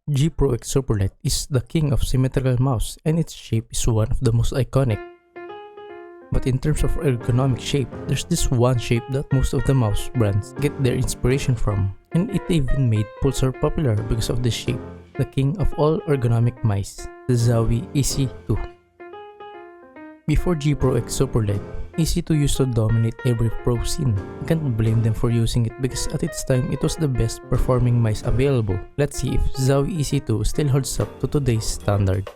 G Pro X Superlight is the king of symmetrical mouse and its shape is one of the most iconic. But in terms of ergonomic shape, there's this one shape that most of the mouse brands get their inspiration from, and it even made Pulsar popular because of this shape, the king of all ergonomic mice, the Zowie EC2. Before G Pro X Superlight, EC2 used to dominate every pro scene. I can't blame them for using it because at its time it was the best performing mice available. Let's see if Zowie EC2 still holds up to today's standard.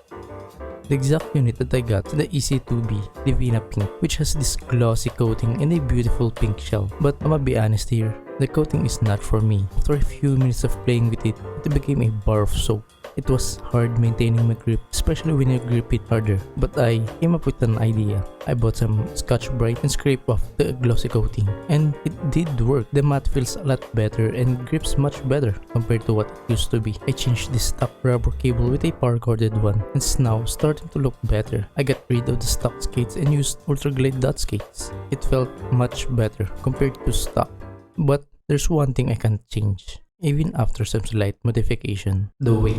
The exact unit that I got is the EC2-B Divina Pink, which has this glossy coating and a beautiful pink shell. But I'ma be honest here, the coating is not for me. After a few minutes of playing with it, it became a bar of soap. It was hard maintaining my grip, especially when you grip it harder. But I came up with an idea. I bought some Scotch Brite and scraped off the glossy coating. And it did work. The mat feels a lot better and grips much better compared to what it used to be. I changed this stock rubber cable with a power corded one. And it's now starting to look better. I got rid of the stock skates and used Ultra Glide dot skates. It felt much better compared to stock. But there's one thing I can't change. Even after some slight modification, the weight.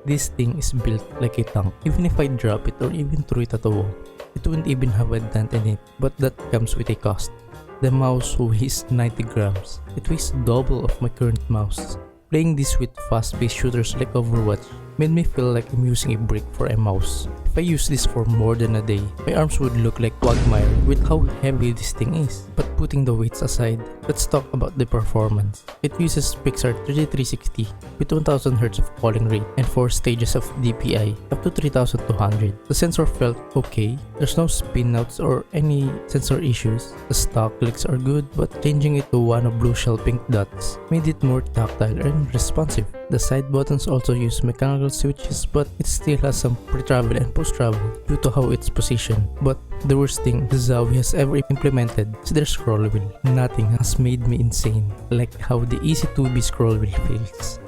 This thing is built like a tank. Even if I drop it or even throw it at a wall, it wouldn't even have a dent in it, but that comes with a cost. The mouse weighs 90 grams. It weighs double of my current mouse. Playing this with fast-paced shooters like Overwatch made me feel like I'm using a brick for a mouse. If I use this for more than a day, my arms would look like quagmire with how heavy this thing is. But putting the weights aside, let's talk about the performance. It uses Pixar 3360 with 1000Hz of polling rate and 4 stages of DPI up to 3200. The sensor felt okay, there's no spinouts or any sensor issues. The stock clicks are good, but changing it to one of blue shell pink dots made it more tactile and responsive. The side buttons also use mechanical switches, but it still has some pre-travel and post-travel due to how it's positioned. But the worst thing the Zowie has ever implemented is their scroll wheel. Nothing has made me insane like how the EC2-B scroll wheel feels.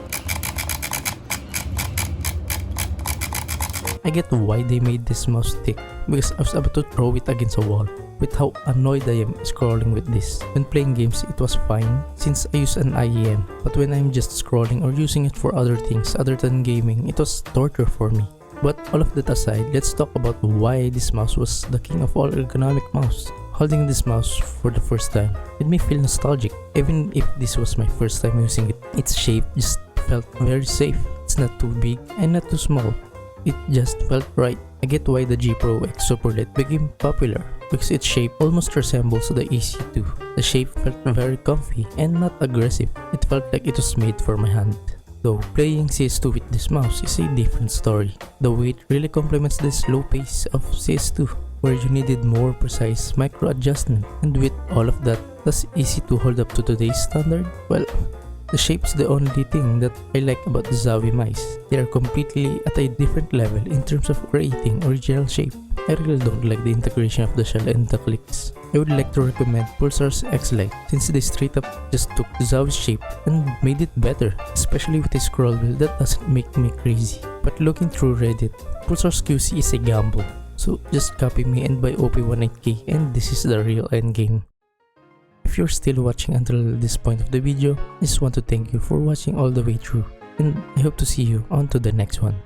I get why they made this mouse thick, because I was about to throw it against a wall with how annoyed I am scrolling with this. When playing games, it was fine since I use an IEM, but when I'm just scrolling or using it for other things other than gaming, it was torture for me. But all of that aside, let's talk about why this mouse was the king of all ergonomic mouse. Holding this mouse for the first time made me feel nostalgic. Even if this was my first time using it, its shape just felt very safe. It's not too big and not too small. It just felt right. I get why the G Pro X Superlight became popular, because its shape almost resembles the EC2. The shape felt very comfy and not aggressive. It felt like it was made for my hand. Though playing CS2 with this mouse is a different story. The weight really complements the slow pace of CS2, where you needed more precise micro adjustment. And with all of that, does EC2 hold up to today's standard? Well, the shape's the only thing that I like about the Zowie mice. They are completely at a different level in terms of creating original shape. I really don't like the integration of the shell and the clicks. I would like to recommend Pulsar's X-Lite since they straight up just took Zowie's shape and made it better, especially with a scroll wheel that doesn't make me crazy. But looking through Reddit, Pulsar's QC is a gamble. So just copy me and buy OP18K and this is the real endgame. If you're still watching until this point of the video, I just want to thank you for watching all the way through, and I hope to see you on to the next one.